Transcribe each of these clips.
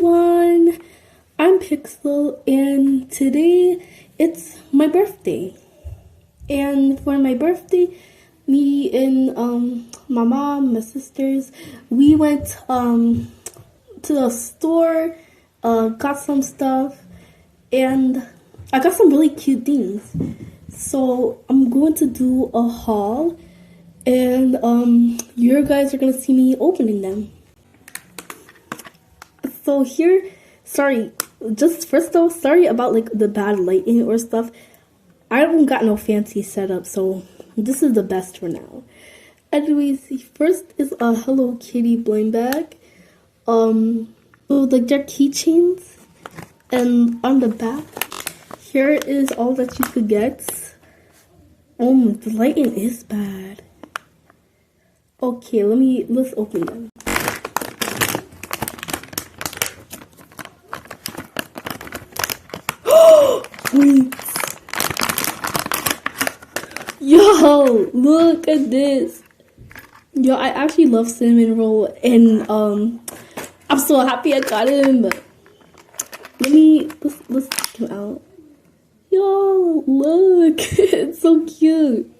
everyone, I'm Pixel and today it's my birthday. And for my birthday, me and my mom, my sisters, we went to the store, got some stuff, and I got some really cute things. So I'm going to do a haul and you guys are gonna see me opening them. So here, sorry about like the bad lighting or stuff. I haven't got no fancy setup, so this is the best for now. Anyways, first is a Hello Kitty blind bag. So like their keychains, and on the back, here is all that you could get. Oh, the lighting is bad. Okay, let's open them. Wait. Yo, look at this. Yo, I actually love cinnamon roll, and I'm so happy I got him. Let's check him out. Yo, look, it's so cute.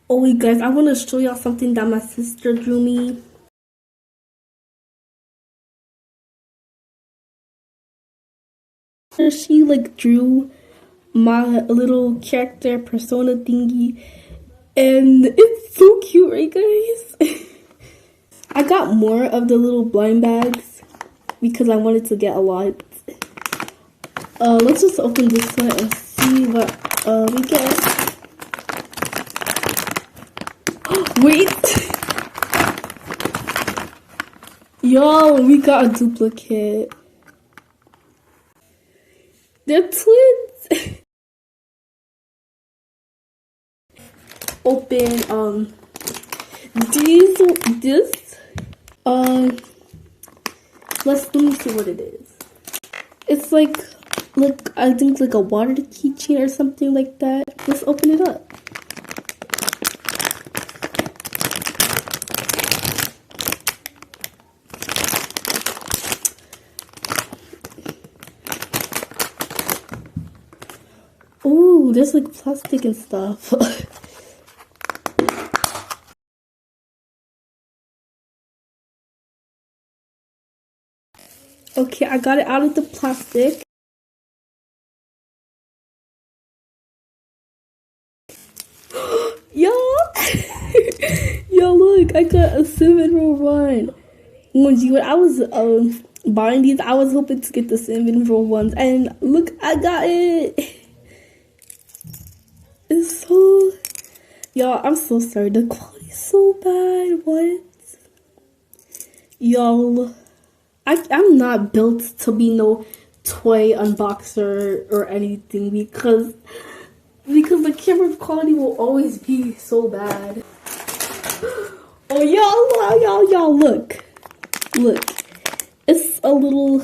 Oh wait, guys, I want to show y'all something that my sister drew me. She like drew my little character persona thingy, and it's so cute, right, guys? I got more of the little blind bags because I wanted to get a lot. Let's just open this one and see what we get. Wait! Yo, we got a duplicate. They're twins! Open, let me see what it is. It's like, I think like a water keychain or something like that. Let's open it up. Oh, there's like plastic and stuff. Okay, I got it out of the plastic. Yo! Yo, look, I got a cinnamon roll one. When I was buying these, I was hoping to get the cinnamon roll ones, and look, I got it. It's so, y'all, I'm so sorry. The quality's so bad. What? Y'all, I'm not built to be no toy unboxer or anything because the camera quality will always be so bad. Oh, y'all, look. It's a little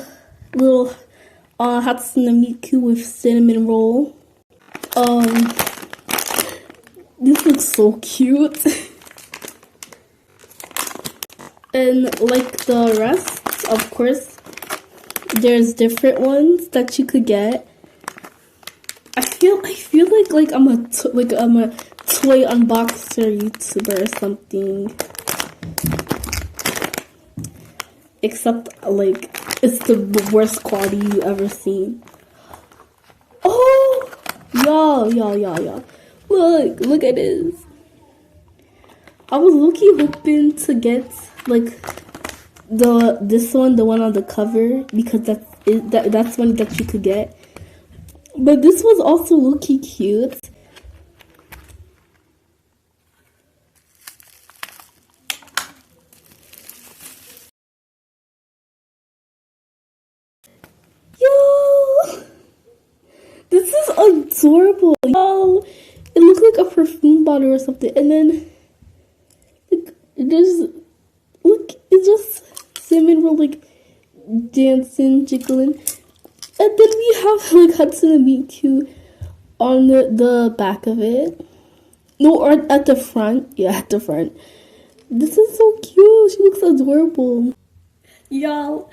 Hatsune Miku with cinnamon roll. This looks so cute. And like the rest, of course, there's different ones that you could get. I feel like I'm a toy unboxer YouTuber or something. Except like it's the worst quality you ever seen. Oh, y'all. Look at this. I was low-key hoping to get like this one, the one on the cover, because that's one that you could get. But this was also low-key cute. Yo! This is adorable. Yo! It looks like a perfume bottle or something. And then it's just cinnamon roll like dancing, jiggling. And then we have like Hatsune Miku on the back of it. No, or at the front. Yeah, at the front. This is so cute. She looks adorable. Y'all,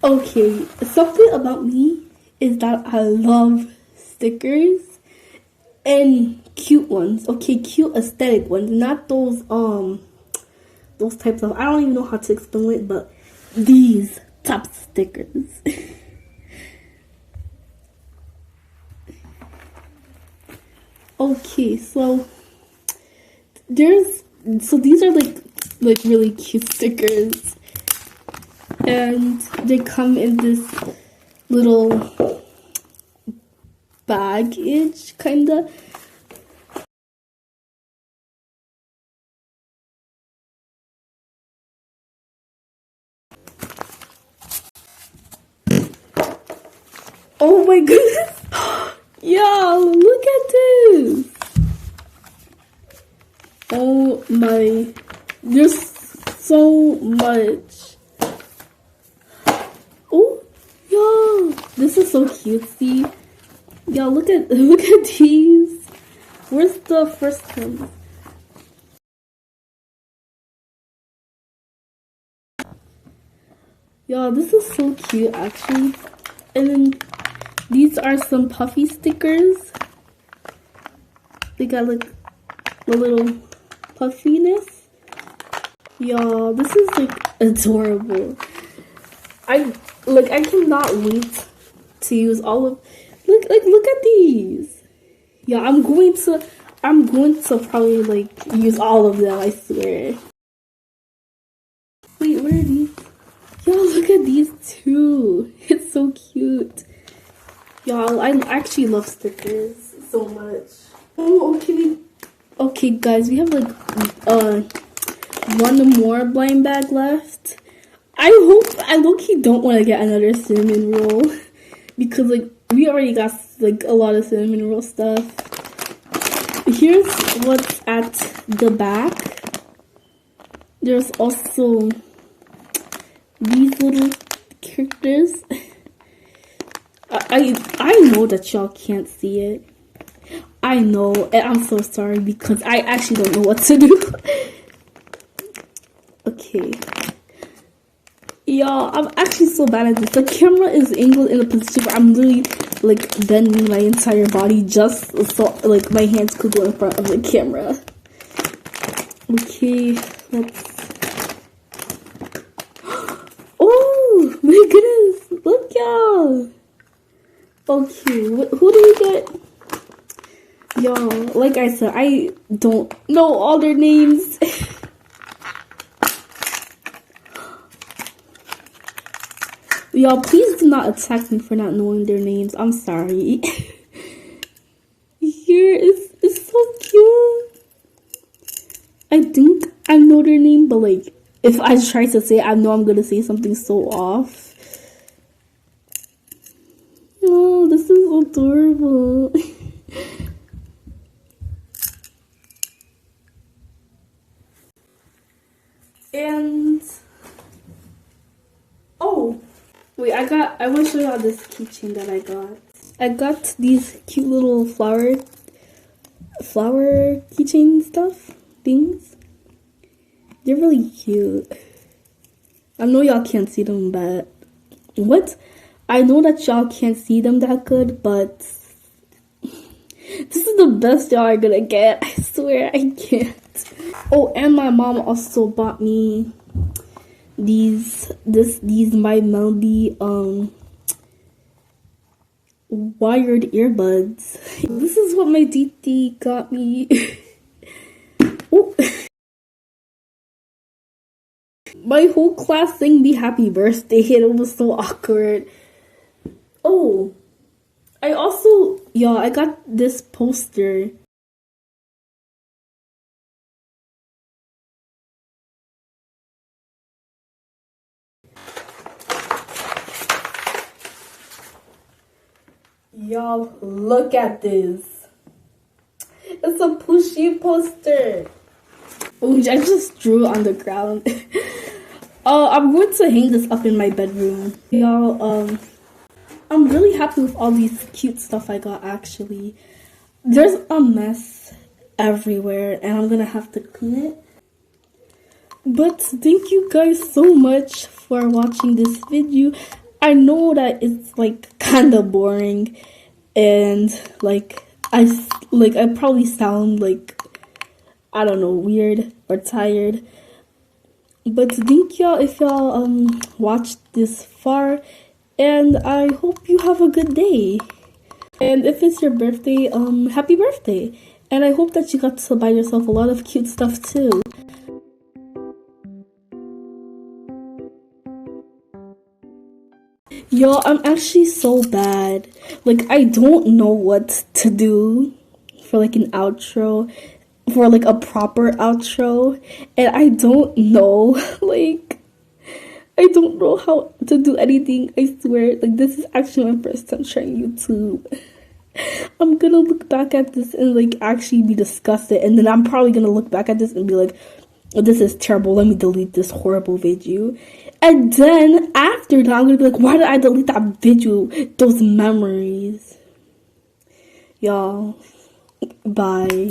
Okay, something about me is that I love stickers and cute ones. Okay, cute aesthetic ones, not those types of, I don't even know how to explain it, but these types of stickers. Okay, so there's these are like really cute stickers, and they come in this little baggage kinda. Oh my goodness! Yo, look at this! Oh my, there's so much. Oh, yo, this is so cutesy. Yo, look at these. Where's the first one? Yo, this is so cute actually. And then these are some puffy stickers. They got like a little puffiness. Y'all, this is like adorable. I cannot wait to use all of look at these. Yeah, I'm going to probably like use all of them, I swear. Wait, where are these? Y'all, look at these too. It's so cute. Y'all, I actually love stickers so much. Oh, okay, guys, we have like one more blind bag left. I low-key don't want to get another cinnamon roll because like we already got like a lot of cinnamon roll stuff. Here's what's at the back. There's also these little characters. I know that y'all can't see it. I know, and I'm so sorry because I actually don't know what to do. Okay. Y'all, I'm actually so bad at this. The camera is angled in a position where I'm literally like bending my entire body just so like my hands could go in front of the camera. Okay, let's. Oh my goodness! Look, y'all. Okay, who do we get? Y'all, like I said, I don't know all their names. Y'all, please do not attack me for not knowing their names. I'm sorry. Here is so cute. I think I know their name, but like, if I try to say it, I know I'm gonna say something so off. Oh, this is adorable. And oh, wait, I want to show y'all this keychain that I got. I got these cute little flower keychain stuff things. They're really cute. I know y'all can't see them, but what? I know that y'all can't see them that good, but this is the best y'all are gonna get. I swear I can't. Oh, and my mom also bought me these My Melody wired earbuds. This is what my titi got me. Oh. My whole class sang me happy birthday and it was so awkward. Oh, I got this poster. Y'all, look at this. It's a pushy poster. Oh, I just drew on the ground. I'm going to hang this up in my bedroom. Y'all, I'm really happy with all these cute stuff I got actually. There's a mess everywhere and I'm gonna have to clean it. But thank you guys so much for watching this video. I know that it's like kind of boring, and like I probably sound like, I don't know, weird or tired. But thank y'all if y'all watched this far, and I hope you have a good day. And if it's your birthday, happy birthday. And I hope that you got to buy yourself a lot of cute stuff too. Yo, I'm actually so bad. Like, I don't know what to do for like an outro, for like a proper outro. And I don't know, like, I don't know how to do anything. I swear, like, this is actually my first time trying YouTube. I'm gonna look back at this and like actually be disgusted, and then I'm probably gonna look back at this and be like, oh, this is terrible, let me delete this horrible video. And then after that, I'm gonna be like, why did I delete that video? Those memories. Y'all, bye.